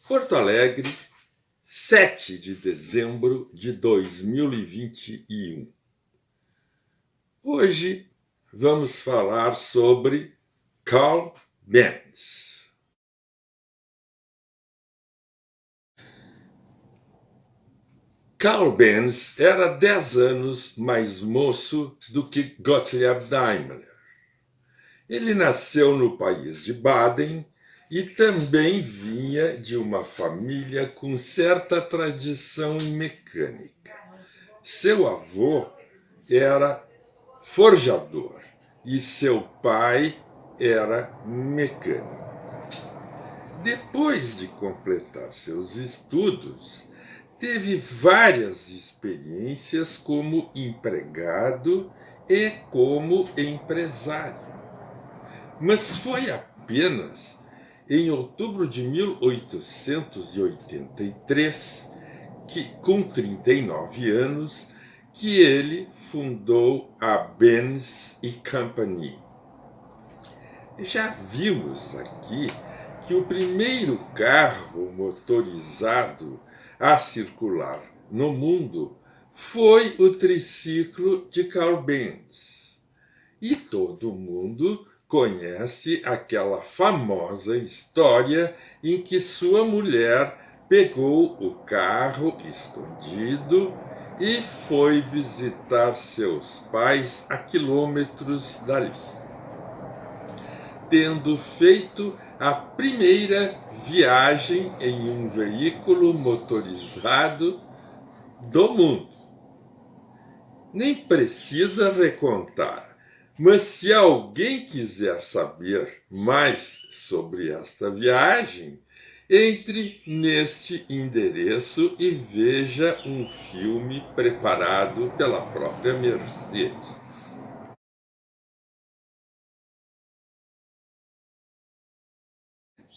Porto Alegre, 7 de dezembro de 2021. Hoje vamos falar sobre Carl Benz. Carl Benz era 10 anos mais moço do que Gottlieb Daimler. Ele nasceu no país de Baden e também vinha de uma família com certa tradição em mecânica. Seu avô era forjador e seu pai era mecânico. Depois de completar seus estudos, teve várias experiências como empregado e como empresário. Mas foi apenas em outubro de 1883, com 39 anos, que ele fundou a Benz Company. Já vimos aqui que o primeiro carro motorizado a circular no mundo foi o triciclo de Carl Benz. E todo mundo conhece aquela famosa história em que sua mulher pegou o carro escondido e foi visitar seus pais a quilômetros dali, tendo feito a primeira viagem em um veículo motorizado do mundo. Nem precisa recontar, mas se alguém quiser saber mais sobre esta viagem, entre neste endereço e veja um filme preparado pela própria Mercedes.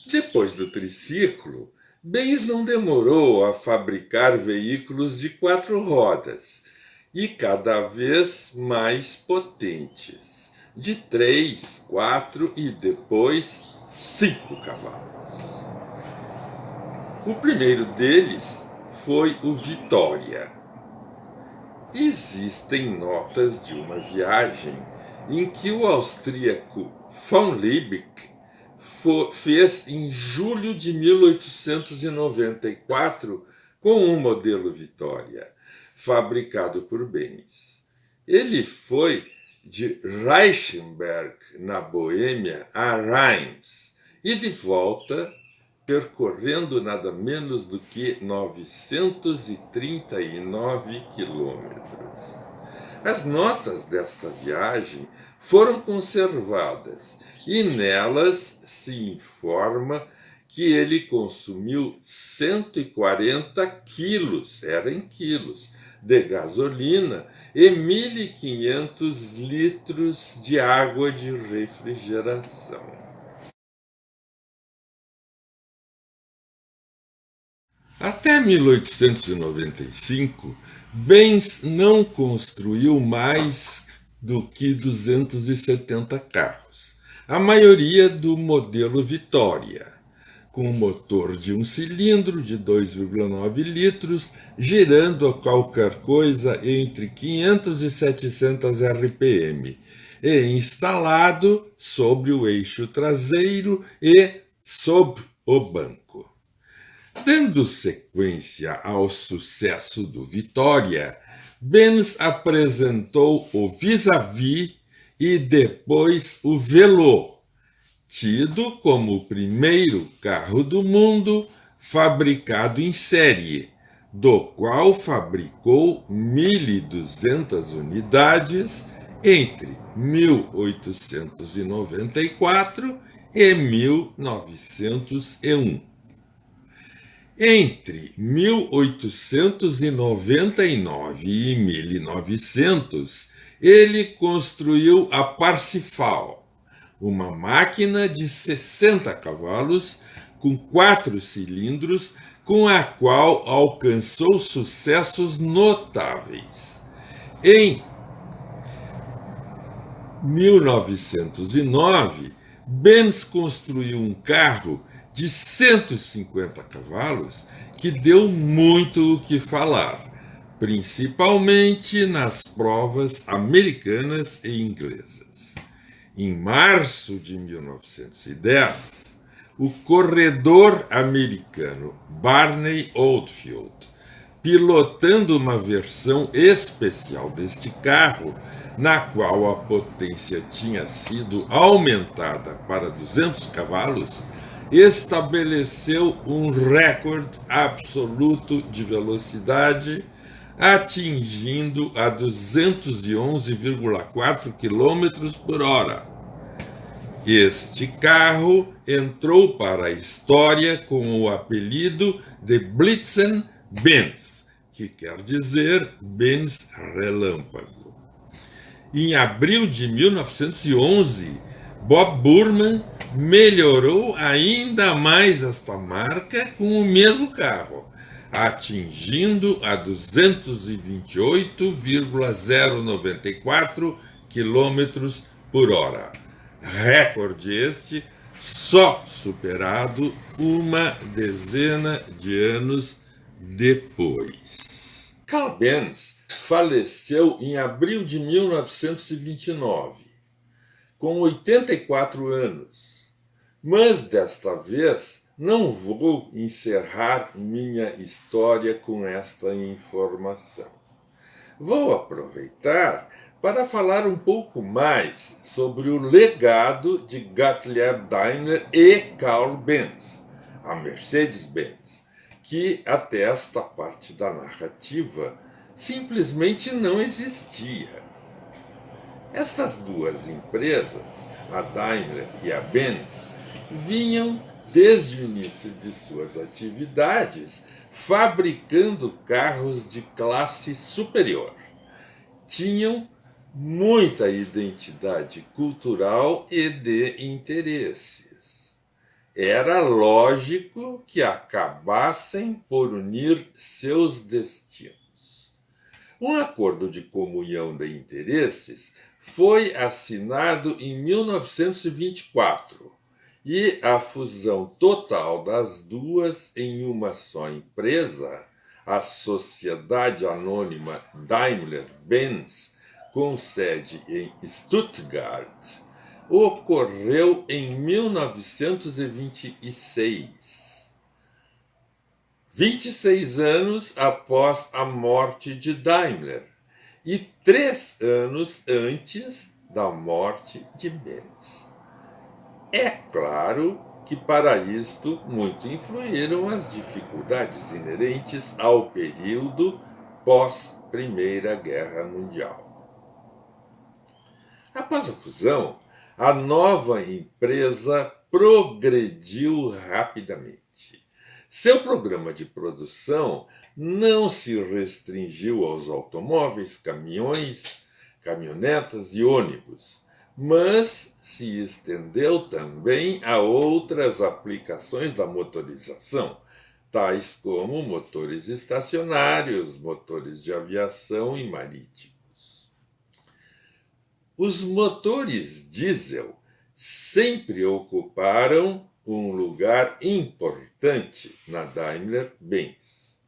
Depois do triciclo, Benz não demorou a fabricar veículos de 4 rodas e cada vez mais potentes, de 3, 4 e depois 5 cavalos. O primeiro deles foi o Vitória. Existem notas de uma viagem em que o austríaco von Liebig fez em julho de 1894 com um modelo Vitória, fabricado por Benz. Ele foi de Reichenberg, na Boêmia, a Reims e de volta, percorrendo nada menos do que 939 quilômetros. As notas desta viagem foram conservadas e nelas se informa que ele consumiu 140 quilos, era em quilos, de gasolina e 1.500 litros de água de refrigeração. Até 1895, Benz não construiu mais do que 270 carros, a maioria do modelo Vitória, com um motor de um cilindro de 2,9 litros, girando a qualquer coisa entre 500 e 700 RPM, e instalado sobre o eixo traseiro e sob o banco. Dando sequência ao sucesso do Vitória, Benz apresentou o Vis-a-Vis e depois o Velô, tido como o primeiro carro do mundo fabricado em série, do qual fabricou 1.200 unidades entre 1894 e 1901. Entre 1899 e 1900, ele construiu a Parsifal, uma máquina de 60 cavalos com 4 cilindros, com a qual alcançou sucessos notáveis. Em 1909, Benz construiu um carro de 150 cavalos que deu muito o que falar, principalmente nas provas americanas e inglesas. Em março de 1910, o corredor americano Barney Oldfield, pilotando uma versão especial deste carro, na qual a potência tinha sido aumentada para 200 cavalos, estabeleceu um recorde absoluto de velocidade, atingindo a 211,4 km por hora. Este carro entrou para a história com o apelido de Blitzen-Benz, que quer dizer Benz Relâmpago. Em abril de 1911, Bob Burman melhorou ainda mais esta marca com o mesmo carro, atingindo a 228,094 km por hora. Recorde este só superado uma dezena de anos depois. Carl Benz faleceu em abril de 1929, com 84 anos. Mas desta vez não vou encerrar minha história com esta informação. Vou aproveitar para falar um pouco mais sobre o legado de Gottlieb Daimler e Carl Benz, a Mercedes-Benz, que até esta parte da narrativa simplesmente não existia. Estas duas empresas, a Daimler e a Benz, vinham desde o início de suas atividades fabricando carros de classe superior. Tinham muita identidade cultural e de interesses. Era lógico que acabassem por unir seus destinos. Um acordo de comunhão de interesses foi assinado em 1924 e a fusão total das duas em uma só empresa, a Sociedade Anônima Daimler-Benz, com sede em Stuttgart, ocorreu em 1926, 26 anos após a morte de Daimler e 3 anos antes da morte de Benz. É claro que para isto muito influíram as dificuldades inerentes ao período pós-Primeira Guerra Mundial. Após a fusão, a nova empresa progrediu rapidamente. Seu programa de produção não se restringiu aos automóveis, caminhões, caminhonetas e ônibus, mas se estendeu também a outras aplicações da motorização, tais como motores estacionários, motores de aviação e marítimos. Os motores diesel sempre ocuparam um lugar importante na Daimler-Benz,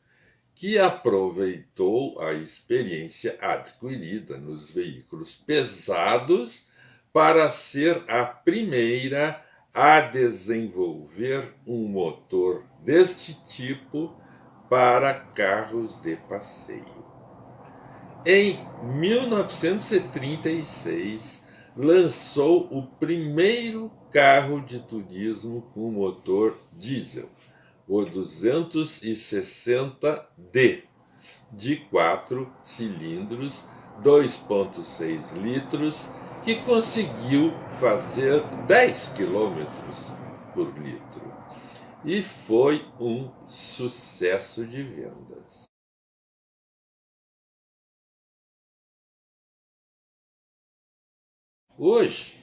que aproveitou a experiência adquirida nos veículos pesados para ser a primeira a desenvolver um motor deste tipo para carros de passeio. Em 1936, lançou o primeiro carro de turismo com motor diesel, o 260D, de 4 cilindros, 2,6 litros, que conseguiu fazer 10 km por litro e foi um sucesso de vendas. Hoje,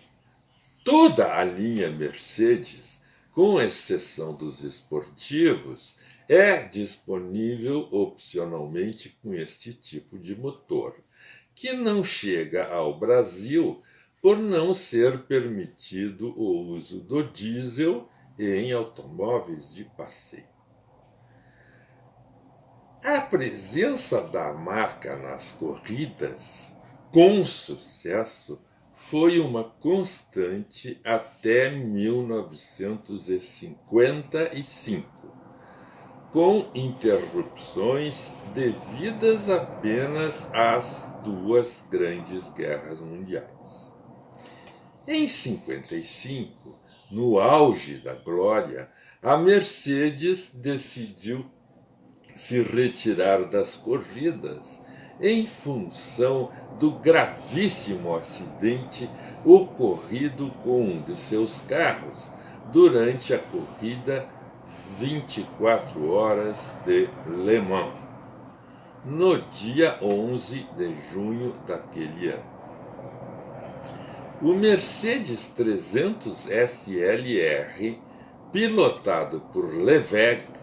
toda a linha Mercedes, com exceção dos esportivos, é disponível opcionalmente com este tipo de motor, que não chega ao Brasil por não ser permitido o uso do diesel e em automóveis de passeio. A presença da marca nas corridas, com sucesso, foi uma constante até 1955, com interrupções devidas apenas às duas grandes guerras mundiais. Em 55, no auge da glória, a Mercedes decidiu se retirar das corridas em função do gravíssimo acidente ocorrido com um de seus carros durante a corrida 24 horas de Le Mans, no dia 11 de junho daquele ano. O Mercedes 300 SLR, pilotado por Levegh,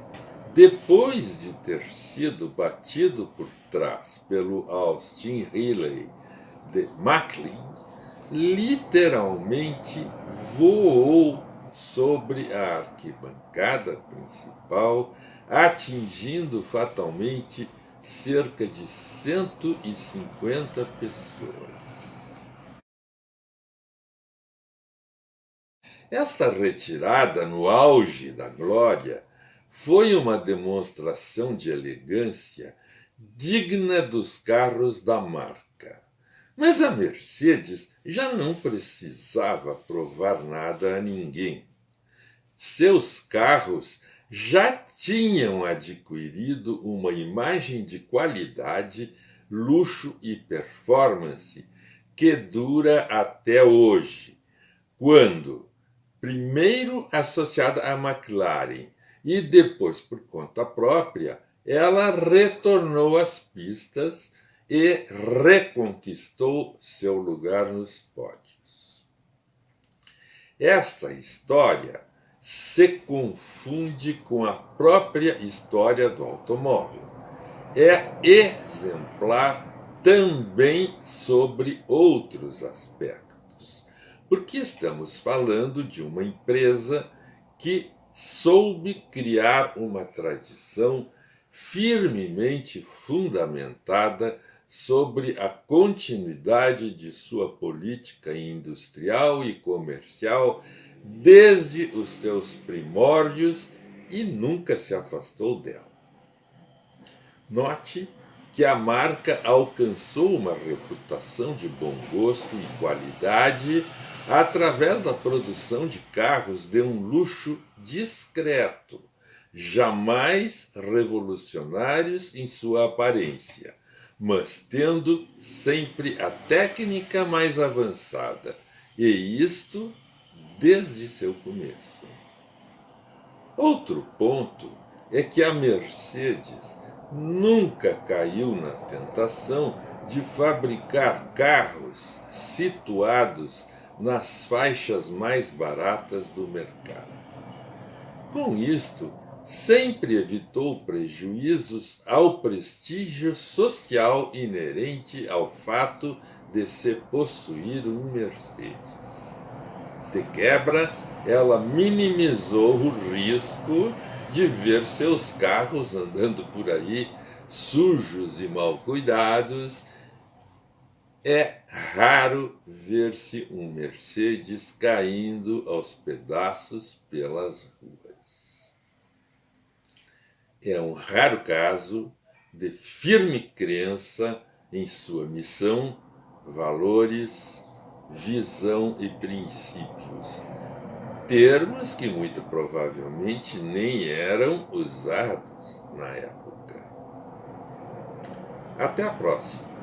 depois de ter sido batido por trás pelo Austin Healey de Macklin, literalmente voou sobre a arquibancada principal, atingindo fatalmente cerca de 150 pessoas. Esta retirada no auge da glória foi uma demonstração de elegância digna dos carros da marca. Mas a Mercedes já não precisava provar nada a ninguém. Seus carros já tinham adquirido uma imagem de qualidade, luxo e performance que dura até hoje, quando, primeiro associada à McLaren e depois por conta própria, ela retornou às pistas e reconquistou seu lugar nos pódios. Esta história se confunde com a própria história do automóvel. É exemplar também sobre outros aspectos, porque estamos falando de uma empresa que soube criar uma tradição firmemente fundamentada sobre a continuidade de sua política industrial e comercial desde os seus primórdios e nunca se afastou dela. Note que a marca alcançou uma reputação de bom gosto e qualidade através da produção de carros de um luxo discreto, jamais revolucionários em sua aparência, mas tendo sempre a técnica mais avançada, e isto desde seu começo. Outro ponto é que a Mercedes nunca caiu na tentação de fabricar carros situados nas faixas mais baratas do mercado. Com isto, sempre evitou prejuízos ao prestígio social inerente ao fato de se possuir um Mercedes. De quebra, ela minimizou o risco de ver seus carros andando por aí sujos e mal cuidados. É raro ver-se um Mercedes caindo aos pedaços pelas ruas. É um raro caso de firme crença em sua missão, valores, visão e princípios, termos que muito provavelmente nem eram usados na época. Até a próxima!